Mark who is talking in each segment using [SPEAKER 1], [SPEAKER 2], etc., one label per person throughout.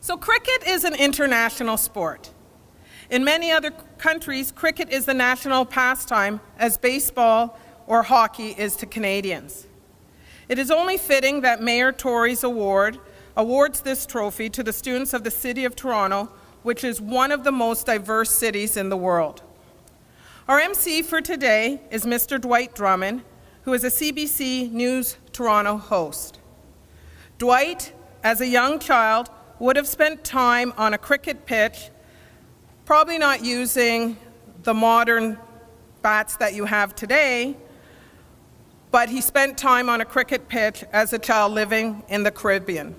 [SPEAKER 1] So cricket is an international sport. In many other countries, cricket is the national pastime as baseball or hockey is to Canadians. It is only fitting that Mayor Tory's award awards this trophy to the students of the City of Toronto, which is one of the most diverse cities in the world. Our MC for today is Mr. Dwight Drummond, who is a CBC News Toronto host. Dwight, as a young child, would have spent time on a cricket pitch, probably not using the modern bats that you have today, but he spent time on a cricket pitch as a child living in the Caribbean.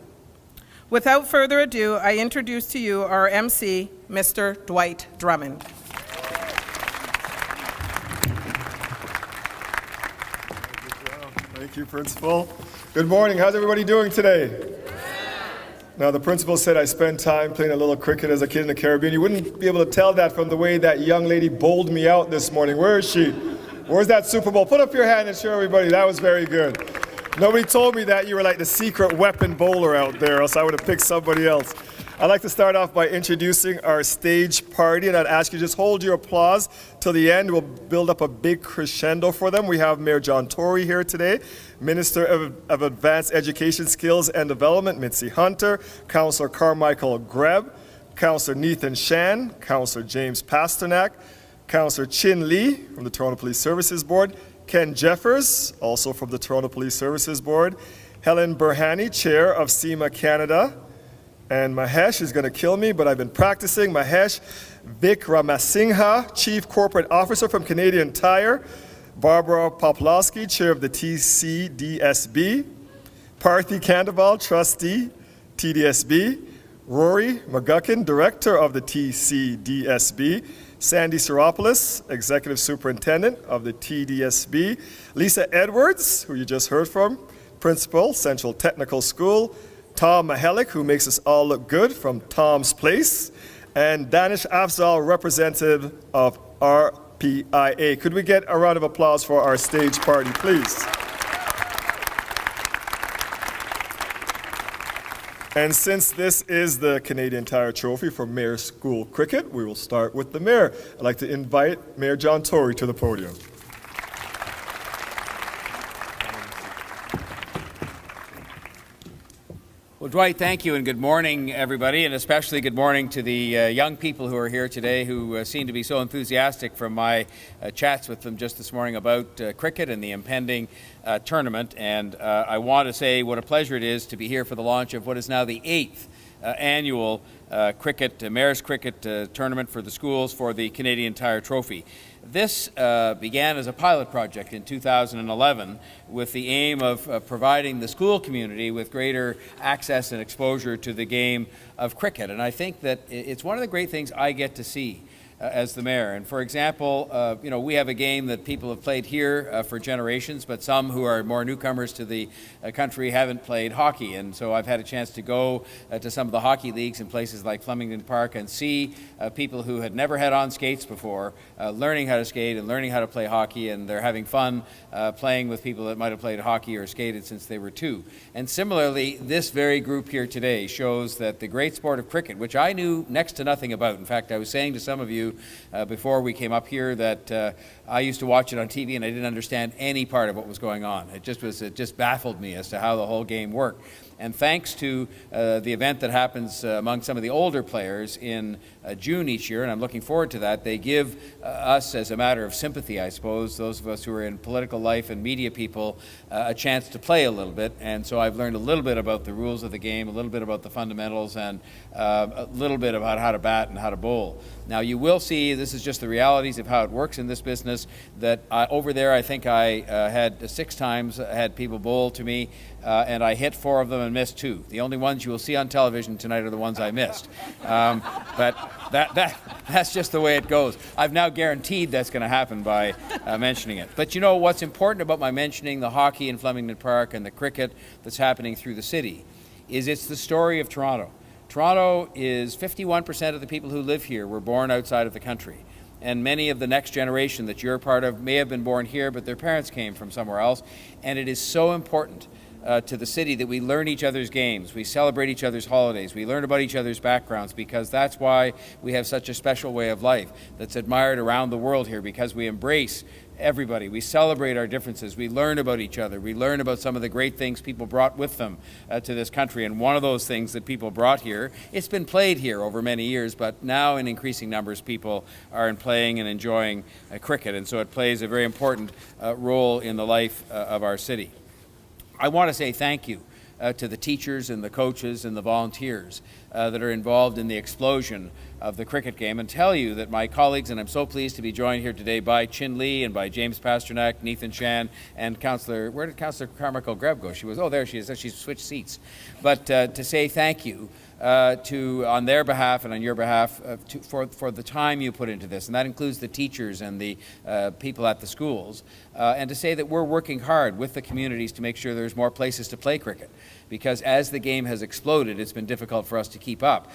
[SPEAKER 1] Without further ado, I introduce to you our MC, Mr. Dwight Drummond.
[SPEAKER 2] Thank you, Principal. Good morning. How's everybody doing today? Now, the principal said I spent time playing a little cricket as a kid in the Caribbean. You wouldn't be able to tell that from the way that young lady bowled me out this morning. Where is she? Where's that Super Bowl? Put up your hand and show everybody. That was very good. Nobody told me that you were like the secret weapon bowler out there, else I would have picked somebody else. I'd like to start off by introducing our stage party, and I'd ask you to just hold your applause till the end. We'll build up a big crescendo for them. We have Mayor John Tory here today, Minister of Advanced Education Skills and Development, Mitzi Hunter, Councillor Carmichael Greb, Councillor Nathan Shan, Councillor James Pasternak, Councillor Chin Lee from the Toronto Police Services Board, Ken Jeffers, also from the Toronto Police Services Board, Helen Burhani, Chair of SEMA Canada, and Mahesh is going to kill me, but I've been practicing. Mahesh Vikramasinghe, Chief Corporate Officer from Canadian Tire, Barbara Poplowski, Chair of the TCDSB, Parthi Kandaval, Trustee, TDSB, Rory McGuckin, Director of the TCDSB, Sandy Seropoulos, Executive Superintendent of the TDSB, Lisa Edwards, who you just heard from, Principal, Central Technical School, Tom Mahalik, who makes us all look good from Tom's Place, and Danish Afzal, representative of RPIA. Could we get a round of applause for our stage party, please? And since this is the Canadian Tire Trophy for Mayor's School Cricket, we will start with the Mayor. I'd like to invite Mayor John Tory to the podium.
[SPEAKER 3] Well, Dwight, thank you, and good morning, everybody, and especially good morning to the young people who are here today who seem to be so enthusiastic from my chats with them just this morning about cricket and the impending tournament. And I want to say what a pleasure it is to be here for the launch of what is now the 8th annual Mayor's Cricket Tournament for the schools for the Canadian Tire Trophy. This began as a pilot project in 2011 with the aim of providing the school community with greater access and exposure to the game of cricket. And I think that it's one of the great things I get to see as the mayor. And for example, we have a game that people have played here for generations, but some who are more newcomers to the country haven't played hockey. And so I've had a chance to go to some of the hockey leagues in places like Flemington Park and see people who had never had on skates before learning how to skate and learning how to play hockey, and they're having fun playing with people that might have played hockey or skated since they were 2. And similarly, this very group here today shows that the great sport of cricket, which I knew next to nothing about. In fact, I was saying to some of you before we came up here that I used to watch it on TV and I didn't understand any part of what was going on. It just baffled me as to how the whole game worked. And thanks to the event that happens among some of the older players in June each year, and I'm looking forward to that, they give us, as a matter of sympathy, I suppose, those of us who are in political life and media people, a chance to play a little bit. And so I've learned a little bit about the rules of the game, a little bit about the fundamentals, and a little bit about how to bat and how to bowl. Now, you will see, this is just the realities of how it works in this business, that over there I think I had 6 times had people bowl to me, and I hit 4 of them and missed 2. The only ones you will see on television tonight are the ones I missed. But that's just the way it goes. I've now guaranteed that's going to happen by mentioning it. But you know what's important about my mentioning the hockey in Flemington Park and the cricket that's happening through the city is it's the story of Toronto. Toronto is 51% of the people who live here were born outside of the country. And many of the next generation that you're part of may have been born here, but their parents came from somewhere else. And it is so important to the city that we learn each other's games, we celebrate each other's holidays, we learn about each other's backgrounds, because that's why we have such a special way of life that's admired around the world here, because we embrace everybody. We celebrate our differences. We learn about each other. We learn about some of the great things people brought with them to this country. And one of those things that people brought here, it's been played here over many years, but now in increasing numbers people are playing and enjoying cricket. And so it plays a very important role in the life of our city. I want to say thank you to the teachers and the coaches and the volunteers that are involved in the explosion of the cricket game, and tell you that my colleagues, and I'm so pleased to be joined here today by Chin Lee and by James Pasternak, Nathan Shan, and where did Councillor Carmichael Greb go? There she is. She's switched seats. But to say thank you on their behalf and on your behalf for the time you put into this, and that includes the teachers and the people at the schools, and to say that we're working hard with the communities to make sure there's more places to play cricket, because as the game has exploded, it's been difficult for us to keep up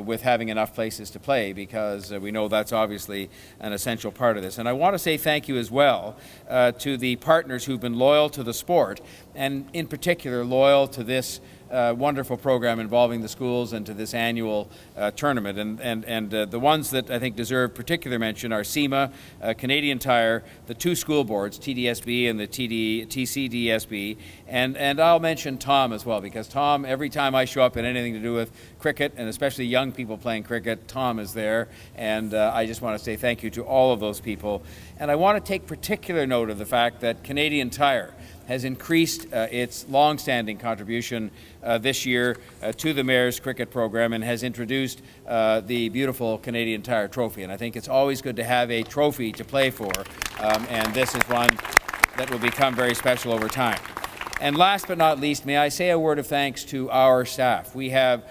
[SPEAKER 3] with having enough places to play, because we know that's obviously an essential part of this. And I want to say thank you as well to the partners who've been loyal to the sport, and in particular loyal to this wonderful program involving the schools and to this annual tournament. And the ones that I think deserve particular mention are SEMA, Canadian Tire, the two school boards, TDSB and the TCDSB, and I'll mention Tom as well, because Tom, every time I show up in anything to do with cricket, and especially young people playing cricket, Tom is there, and I just want to say thank you to all of those people. And I want to take particular note of the fact that Canadian Tire has increased its long-standing contribution this year to the Mayor's cricket program, and has introduced the beautiful Canadian Tire Trophy. And I think it's always good to have a trophy to play for, and this is one that will become very special over time. And last but not least, may I say a word of thanks to our staff. We have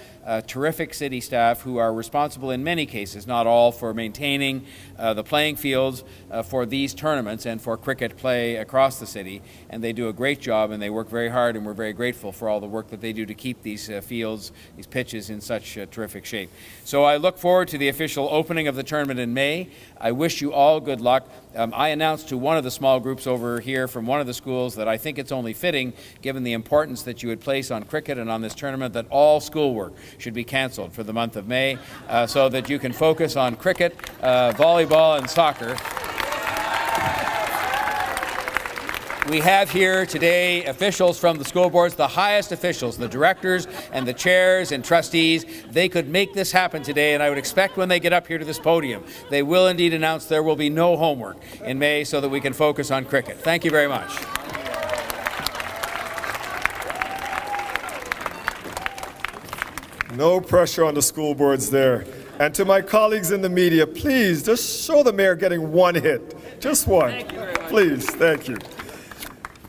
[SPEAKER 3] terrific city staff who are responsible in many cases, not all, for maintaining the playing fields for these tournaments and for cricket play across the city. And they do a great job, and they work very hard, and we're very grateful for all the work that they do to keep these fields, these pitches in such terrific shape. So I look forward to the official opening of the tournament in May. I wish you all good luck. I announced to one of the small groups over here from one of the schools that I think it's only fitting, given the importance that you would place on cricket and on this tournament, that all schoolwork should be canceled for the month of May, so that you can focus on cricket, volleyball, and soccer. We have here today officials from the school boards, the highest officials, the directors and the chairs and trustees. They could make this happen today, and I would expect when they get up here to this podium, they will indeed announce there will be no homework in May, so that we can focus on cricket. Thank you very much.
[SPEAKER 2] No pressure on the school boards there. And to my colleagues in the media, please just show the mayor getting one hit. Just one. Thank you very much. Please, thank you.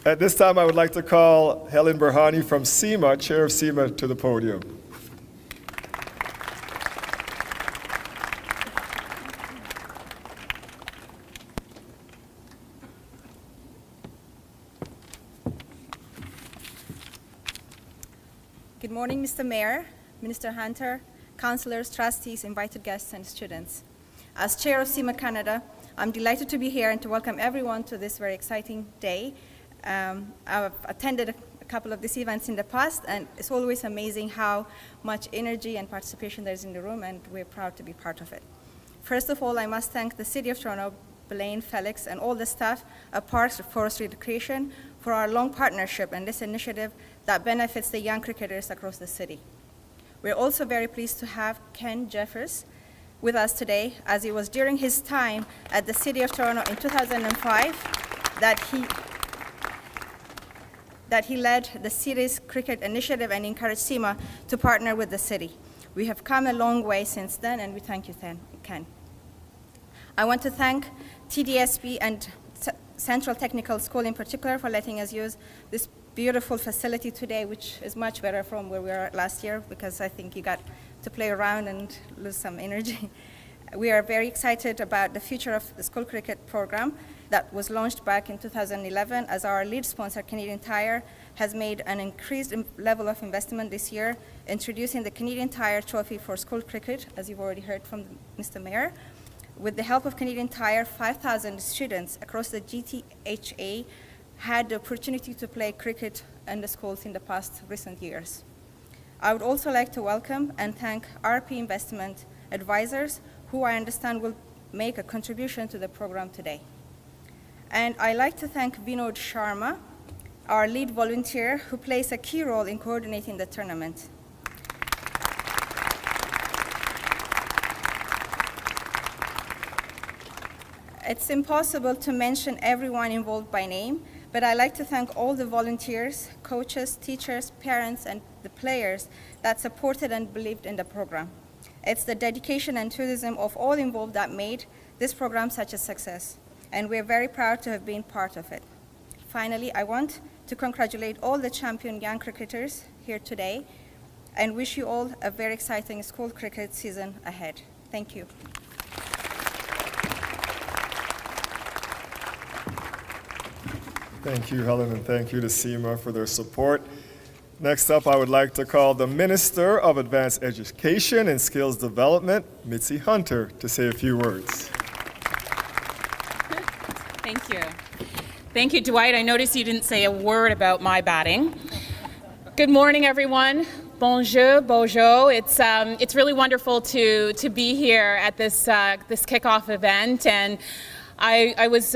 [SPEAKER 2] At this time, I would like to call Helen Berhani from SEMA, Chair of SEMA, to the podium.
[SPEAKER 4] Good morning, Mr. Mayor, Minister Hunter, councillors, trustees, invited guests, and students. As Chair of SEMA Canada, I'm delighted to be here and to welcome everyone to this very exciting day. I've attended a couple of these events in the past, and it's always amazing how much energy and participation there is in the room, and we're proud to be part of it. First of all, I must thank the City of Toronto, Blaine, Felix, and all the staff of Parks, Forestry, Recreation for our long partnership and this initiative that benefits the young cricketers across the city. We're also very pleased to have Ken Jeffers with us today, as it was during his time at the City of Toronto in 2005 that he led the city's cricket initiative and encouraged SEMA to partner with the city. We have come a long way since then, and we thank you, Ken. I want to thank TDSB and Central Technical School in particular for letting us use this beautiful facility today, which is much better from where we were last year, because I think you got to play around and lose some energy. We are very excited about the future of the school cricket program that was launched back in 2011, as our lead sponsor, Canadian Tire, has made an increased level of investment this year, introducing the Canadian Tire Trophy for school cricket, as you've already heard from Mr. Mayor. With the help of Canadian Tire, 5,000 students across the GTHA had the opportunity to play cricket in the schools in the past recent years. I would also like to welcome and thank RP Investment Advisors, who I understand will make a contribution to the program today. And I'd like to thank Vinod Sharma, our lead volunteer, who plays a key role in coordinating the tournament. It's impossible to mention everyone involved by name, but I'd like to thank all the volunteers, coaches, teachers, parents, and the players that supported and believed in the program. It's the dedication and enthusiasm of all involved that made this program such a success, and we're very proud to have been part of it. Finally, I want to congratulate all the champion young cricketers here today and wish you all a very exciting school cricket season ahead. Thank you.
[SPEAKER 2] Thank you, Helen, and thank you to SEMA for their support. Next up, I would like to call the Minister of Advanced Education and Skills Development, Mitzi Hunter, to say a few words.
[SPEAKER 5] Thank you. Thank you, Dwight. I noticed you didn't say a word about my batting. Good morning, everyone. Bonjour, bonjour. It's really wonderful to be here at this kickoff event, and I was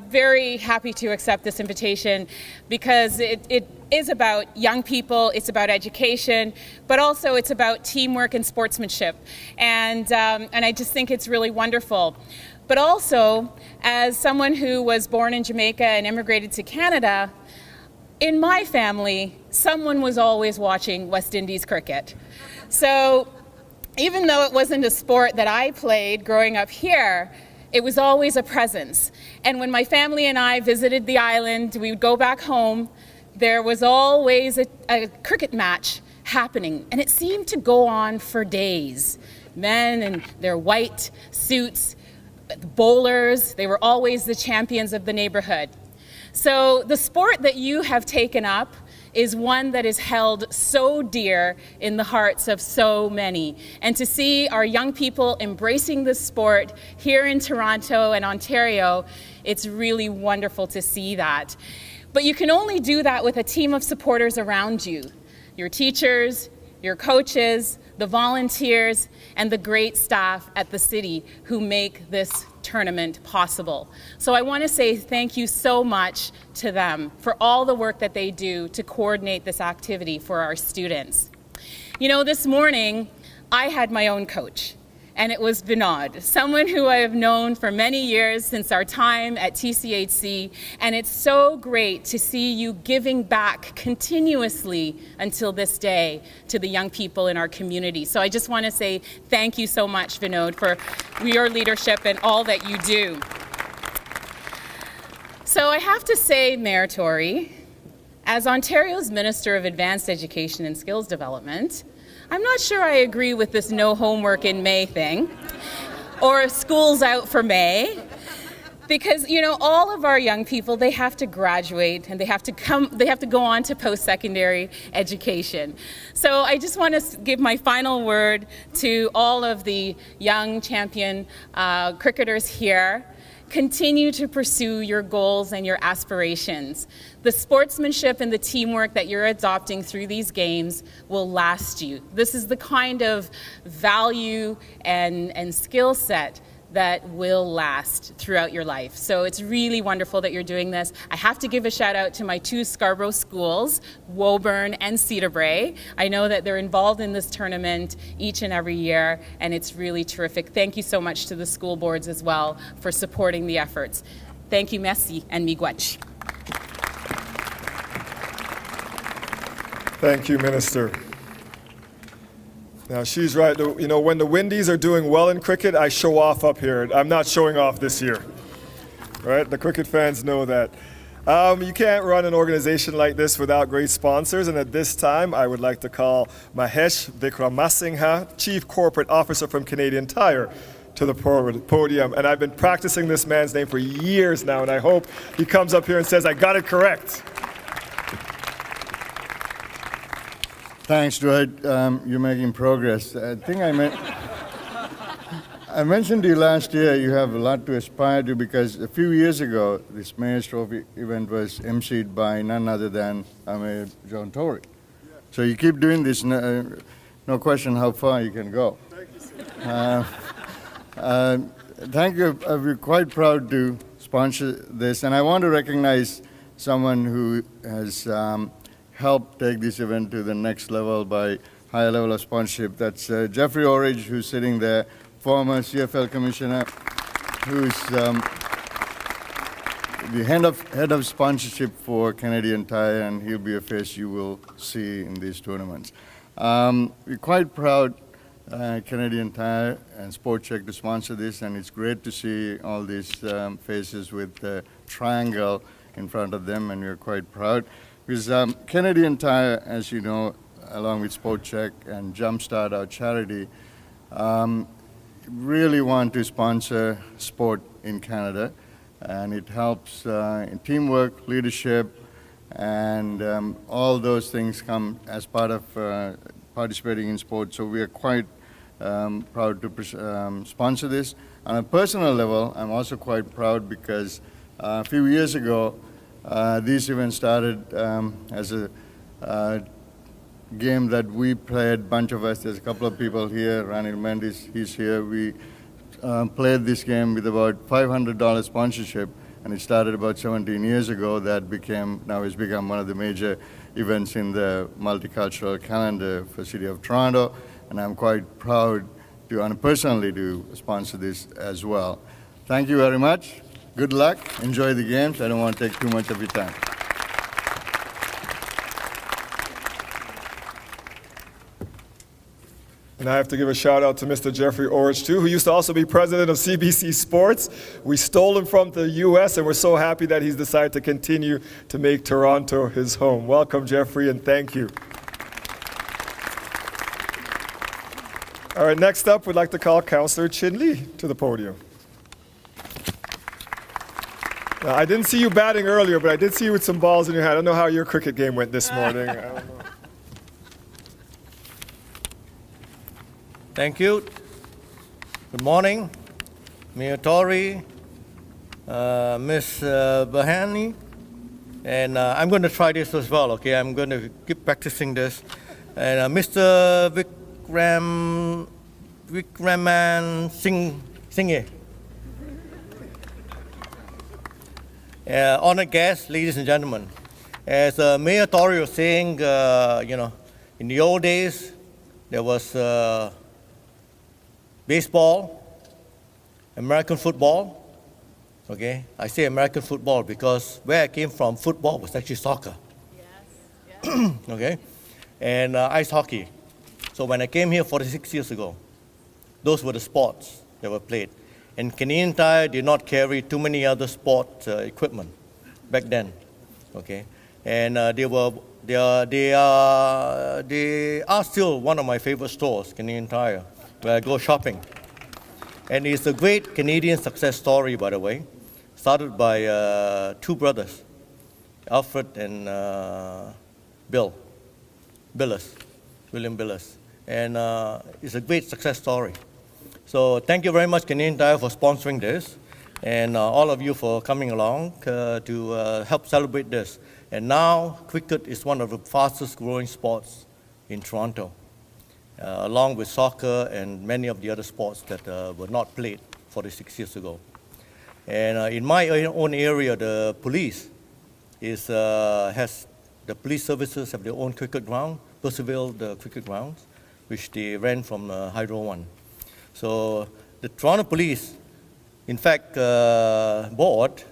[SPEAKER 5] very happy to accept this invitation because it is about young people, it's about education, but also it's about teamwork and sportsmanship, and I just think it's really wonderful. But also, as someone who was born in Jamaica and immigrated to Canada, in my family, someone was always watching West Indies cricket. So even though it wasn't a sport that I played growing up here, it was always a presence. And when my family and I visited the island, we would go back home, there was always a cricket match happening, and it seemed to go on for days. Men in their white suits, bowlers, they were always the champions of the neighborhood. So the sport that you have taken up is one that is held so dear in the hearts of so many. And to see our young people embracing this sport here in Toronto and Ontario, it's really wonderful to see that. But you can only do that with a team of supporters around you, your teachers, your coaches, the volunteers, and the great staff at the city who make this tournament possible. So I want to say thank you so much to them for all the work that they do to coordinate this activity for our students. You know, this morning I had my own coach, and it was Vinod, someone who I have known for many years since our time at TCHC, and it's so great to see you giving back continuously until this day to the young people in our community. So I just want to say thank you so much, Vinod, for your leadership and all that you do. So I have to say, Mayor Tory, as Ontario's Minister of Advanced Education and Skills Development, I'm not sure I agree with this no homework in May thing, or schools out for May, because, you know, all of our young people, they have to graduate and they have to go on to post-secondary education. So I just want to give my final word to all of the young champion cricketers here. Continue to pursue your goals and your aspirations. The sportsmanship and the teamwork that you're adopting through these games will last you. This is the kind of value and skill set that will last throughout your life. So it's really wonderful that you're doing this. I have to give a shout out to my two Scarborough schools, Woburn and Cedar Brae. I know that they're involved in this tournament each and every year, and it's really terrific. Thank you so much to the school boards as well for supporting the efforts. Thank you, merci, and miigwech.
[SPEAKER 2] Thank you, Minister. Now, she's right. You know, when the Windies are doing well in cricket, I show off up here. I'm not showing off this year. Right? The cricket fans know that. You can't run an organization like this without great sponsors, and at this time, I would like to call Mahesh Vikramasinghe, Chief Corporate Officer from Canadian Tire, to the podium. And I've been practicing this man's name for years now, and I hope he comes up here and says, I got it correct.
[SPEAKER 6] Thanks, Dwight. You're making progress. I I mentioned to you last year you have a lot to aspire to because a few years ago this Mayor's Trophy event was emceed by none other than Mayor John Tory. So you keep doing this, no question how far you can go. Thank you. We're quite proud to sponsor this, and I want to recognize someone who has helped take this event to the next level by higher level of sponsorship. That's Jeffrey Orridge, who's sitting there, former CFL commissioner, who's the head of sponsorship for Canadian Tire, and he'll be a face you will see in these tournaments. We're quite proud, Canadian Tire and SportCheck, to sponsor this, and it's great to see all these faces with the triangle in front of them, and we're quite proud. Because Canadian Tire, as you know, along with SportCheck and Jumpstart, our charity, really want to sponsor sport in Canada, and it helps in teamwork, leadership, and all those things come as part of participating in sport. So we are quite proud to sponsor this. On a personal level, I'm also quite proud because a few years ago, these events started as a game that we played, bunch of us. There's a couple of people here. Ranil Mendes, he's here. We played this game with about $500 sponsorship, and it started about 17 years ago. That now has become one of the major events in the multicultural calendar for the City of Toronto, and I'm quite proud to personally to sponsor this as well. Thank you very much. Good luck. Enjoy the games. I don't want to take too much of your time.
[SPEAKER 2] And I have to give a shout out to Mr. Jeffrey Orridge, too, who used to also be president of CBC Sports. We stole him from the U.S., and we're so happy that he's decided to continue to make Toronto his home. Welcome, Jeffrey, and thank you. All right, next up, we'd like to call Councillor Chin Lee to the podium. Now, I didn't see you batting earlier, but I did see you with some balls in your hand. I don't know how your cricket game went this morning. I don't know.
[SPEAKER 7] Thank you. Good morning, Mayor Tory, Ms. Bahani, and I'm going to try this as well, okay? I'm going to keep practicing this. And Mr. Vikraman Singh. Honored guests, ladies and gentlemen, as Mayor Tory was saying, in the old days, there was baseball, American football, okay? I say American football because where I came from, football was actually soccer. Yes. Okay? And ice hockey. So when I came here 46 years ago, those were the sports that were played. And Canadian Tire did not carry too many other sport equipment back then, okay? And they are still one of my favorite stores, Canadian Tire, where I go shopping. And it's a great Canadian success story, by the way, started by two brothers, Alfred and William Billis. And it's a great success story. So thank you very much, Canadian Tire, for sponsoring this, and all of you for coming along to help celebrate this. And now, cricket is one of the fastest growing sports in Toronto, along with soccer and many of the other sports that were not played 46 years ago. And in my own area, the police the police services have their own cricket ground, Percival the cricket grounds, which they ran from Hydro One. So the Toronto Police, in fact, board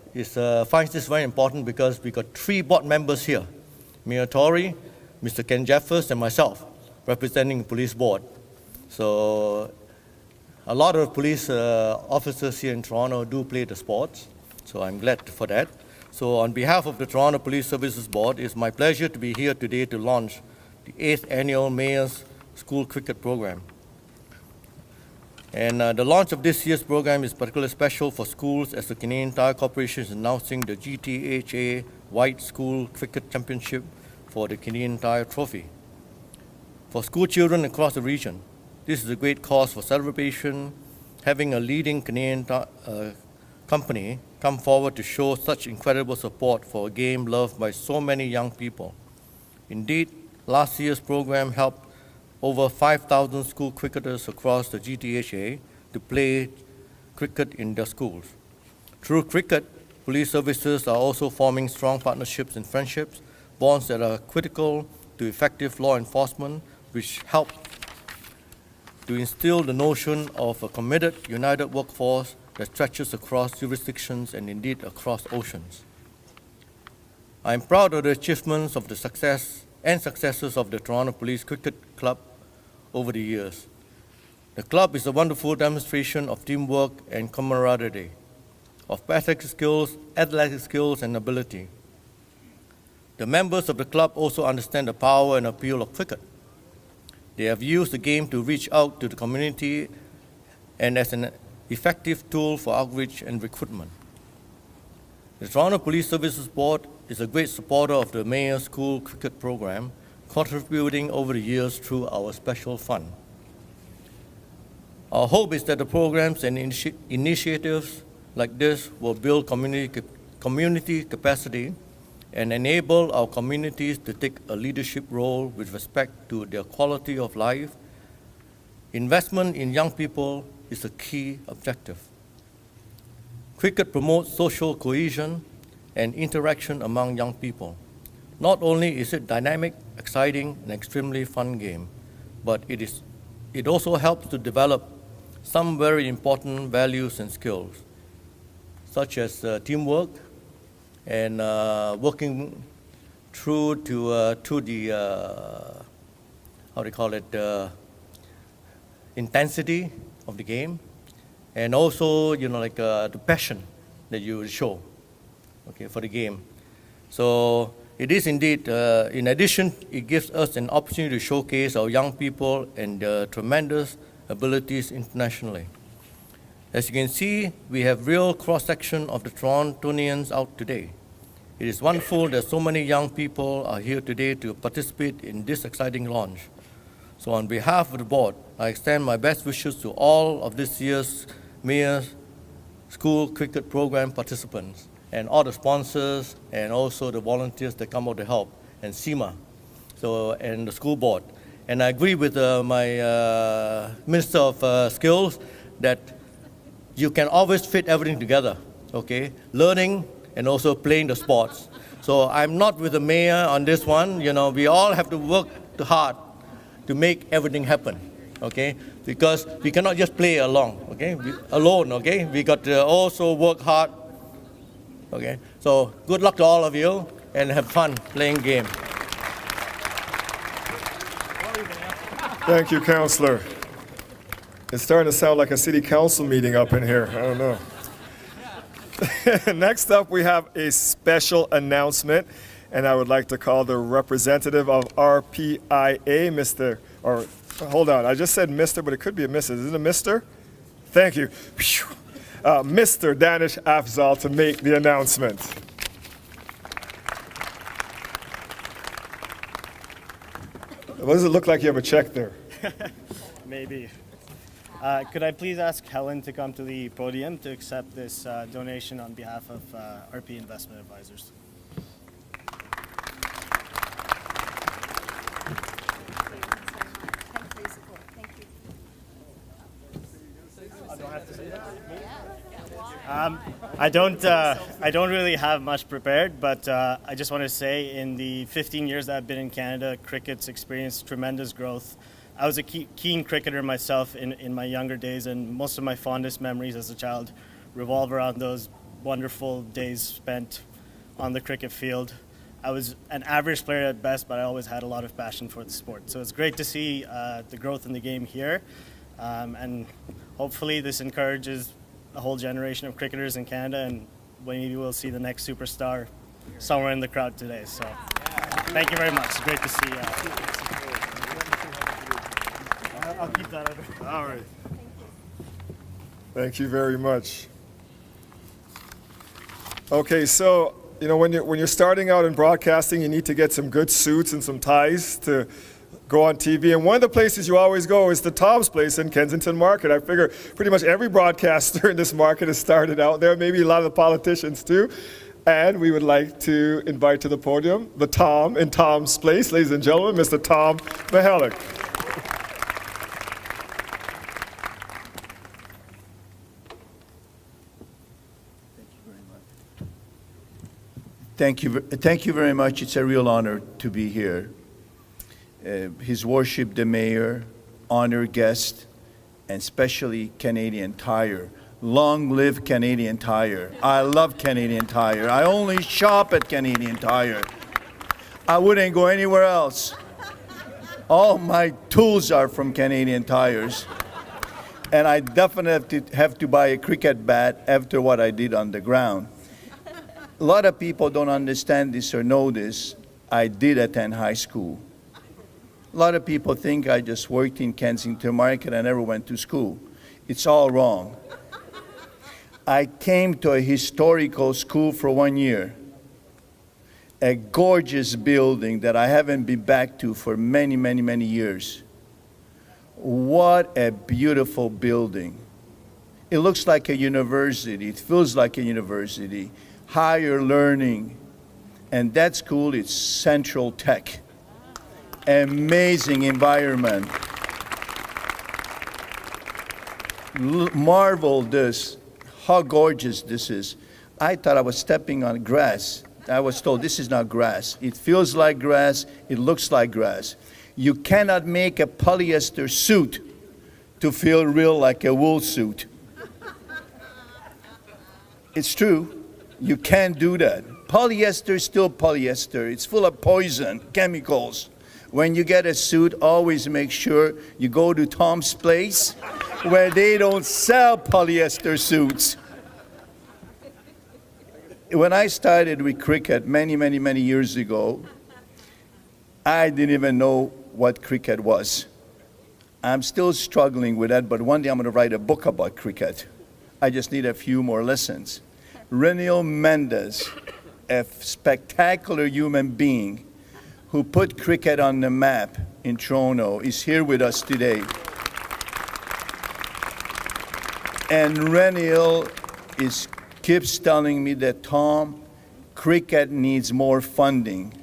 [SPEAKER 7] finds this very important because we got 3 board members here, Mayor Tory, Mr. Ken Jeffers, and myself, representing the police board. So a lot of police officers here in Toronto do play the sports, so I'm glad for that. So on behalf of the Toronto Police Services Board, it's my pleasure to be here today to launch the 8th annual Mayor's School Cricket Program. And the launch of this year's program is particularly special for schools as the Canadian Tire Corporation is announcing the GTHA White School Cricket Championship for the Canadian Tire Trophy. For school children across the region, this is a great cause for celebration, having a leading Canadian company come forward to show such incredible support for a game loved by so many young people. Indeed, last year's program helped over 5,000 school cricketers across the GTHA to play cricket in their schools. Through cricket, police services are also forming strong partnerships and friendships, bonds that are critical to effective law enforcement, which help to instill the notion of a committed, united workforce that stretches across jurisdictions and indeed across oceans. I am proud of the achievements of the successes of the Toronto Police Cricket Club over the years. The club is a wonderful demonstration of teamwork and camaraderie, of athletic skills and ability. The members of the club also understand the power and appeal of cricket. They have used the game to reach out to the community and as an effective tool for outreach and recruitment. The Toronto Police Services Board is a great supporter of the Mayor's School Cricket Program, contributing over the years through our special fund. Our hope is that the programs and initiatives like this will build community capacity and enable our communities to take a leadership role with respect to their quality of life. Investment in young people is a key objective. Cricket promotes social cohesion and interaction among young people. Not only is it dynamic, exciting, and extremely fun game, but it also helps to develop some very important values and skills, such as teamwork and working through the how do you call it, intensity of the game, and also the passion that you show, okay, for the game. So it is indeed, in addition, it gives us an opportunity to showcase our young people and their tremendous abilities internationally. As you can see, we have real cross-section of the Torontonians out today. It is wonderful that so many young people are here today to participate in this exciting launch. So on behalf of the board, I extend my best wishes to all of this year's Mayor's School Cricket Program participants and all the sponsors and also the volunteers that come out to help, and CIMA, and the school board. And I agree with my Minister of Skills that you can always fit everything together, okay? Learning and also playing the sports. So I'm not with the mayor on this one. We all have to work hard to make everything happen, okay? Because we cannot just play alone, okay? Alone, okay? We got to also work hard, okay? So good luck to all of you and have fun playing game.
[SPEAKER 2] Thank you, Councillor. It's starting to sound like a city council meeting up in here. I don't know. Next up, we have a special announcement, and I would like to call the representative of RPIA, hold on, I just said Mr., but it could be a Mrs. Is it a Mr.? Thank you. Mr. Danish Afzal to make the announcement. What does it look like you have a check there?
[SPEAKER 8] Maybe. Could I please ask Helen to come to the podium to accept this donation on behalf of RP Investment Advisors? I don't have to say that. I don't really have much prepared, but I just want to say in the 15 years that I've been in Canada, cricket's experienced tremendous growth. I was a keen cricketer myself in my younger days, and most of my fondest memories as a child revolve around those wonderful days spent on the cricket field. I was an average player at best, but I always had a lot of passion for the sport. So it's great to see the growth in the game here, and hopefully this encourages a whole generation of cricketers in Canada, and maybe we'll see the next superstar somewhere in the crowd today. So thank you very much. It's great to see. I'll keep that over.
[SPEAKER 2] All right. Thank you very much. Okay, so when you're starting out in broadcasting, you need to get some good suits and some ties to go on TV. And one of the places you always go is the Tom's Place in Kensington Market. I figure pretty much every broadcaster in this market has started out there, maybe a lot of the politicians too. And we would like to invite to the podium the Tom in Tom's Place, ladies and gentlemen, Mr. Tom Mihalik.
[SPEAKER 9] Thank you very much. It's a real honor to be here. His Worship the Mayor, honored guest, and especially Canadian Tire. Long live Canadian Tire. I love Canadian Tire. I only shop at Canadian Tire. I wouldn't go anywhere else. All my tools are from Canadian Tires. And I definitely have to buy a cricket bat after what I did on the ground. A lot of people don't understand this or know this. I did attend high school. A lot of people think I just worked in Kensington Market and never went to school. It's all wrong. I came to a historical school for 1 year. A gorgeous building that I haven't been back to for many, many, many years. What a beautiful building. It looks like a university. It feels like a university. Higher learning. And that school is Central Tech. Amazing environment. Marvel this, how gorgeous this is. I thought I was stepping on grass. I was told this is not grass. It feels like grass, it looks like grass. You cannot make a polyester suit to feel real like a wool suit. It's true. You can't do that. Polyester is still polyester. It's full of poison, chemicals. When you get a suit, always make sure you go to Tom's Place where they don't sell polyester suits. When I started with cricket many, many, many years ago, I didn't even know what cricket was. I'm still struggling with that, but one day I'm going to write a book about cricket. I just need a few more lessons. Reniel Mendes, a spectacular human being who put cricket on the map in Toronto, is here with us today. And Reniel keeps telling me that, Tom, cricket needs more funding.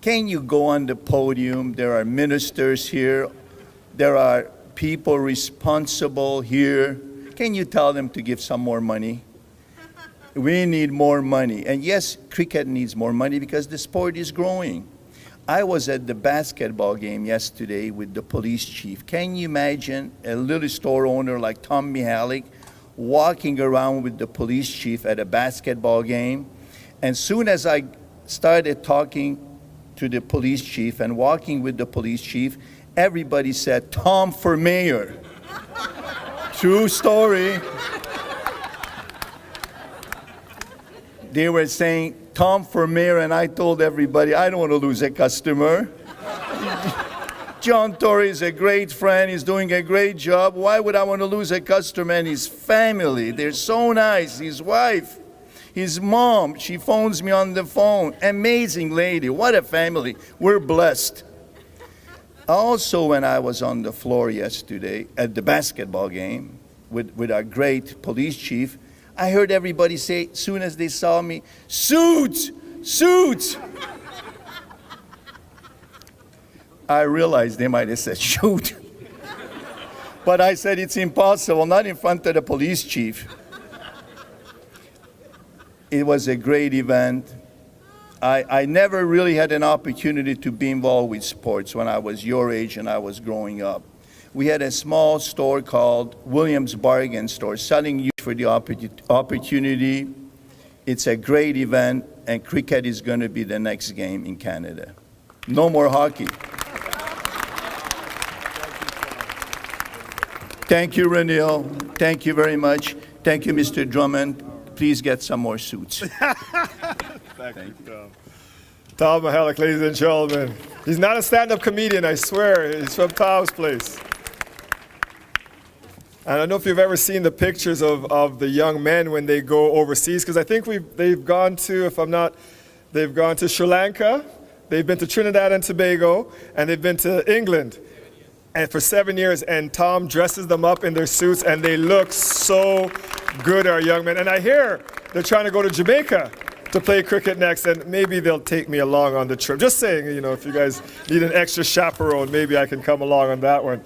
[SPEAKER 9] Can you go on the podium? There are ministers here. There are people responsible here. Can you tell them to give some more money? We need more money. And yes, cricket needs more money because the sport is growing. I was at the basketball game yesterday with the police chief. Can you imagine a little store owner like Tom Mihalik walking around with the police chief at a basketball game? And soon as I started talking to the police chief and walking with the police chief, everybody said, Tom for mayor. True story. They were saying, Tom for mayor, and I told everybody, I don't want to lose a customer. John Tory is a great friend. He's doing a great job. Why would I want to lose a customer? And his family, they're so nice. His wife, his mom, she phones me on the phone. Amazing lady. What a family. We're blessed. Also, when I was on the floor yesterday at the basketball game with our great police chief, I heard everybody say, as soon as they saw me, suits, suits. I realized they might have said, shoot. But I said, it's impossible, not in front of the police chief. It was a great event. I never really had an opportunity to be involved with sports when I was your age and I was growing up. We had a small store called Williams Bargain Store, selling youth for the opportunity. It's a great event, and cricket is going to be the next game in Canada. No more hockey. Thank you, Reniel. Thank you very much. Thank you, Mr. Drummond. Please get some more suits.
[SPEAKER 2] Thank you, Tom. Tom Mihalik, ladies and gentlemen. He's not a stand-up comedian, I swear. He's from Tom's Place. And I don't know if you've ever seen the pictures of the young men when they go overseas, because I think they've gone to Sri Lanka, they've been to Trinidad and Tobago, and they've been to England. And for 7 years, and Tom dresses them up in their suits, and they look so good, our young men. And I hear they're trying to go to Jamaica to play cricket next, and maybe they'll take me along on the trip. Just saying, if you guys need an extra chaperone, maybe I can come along on that one.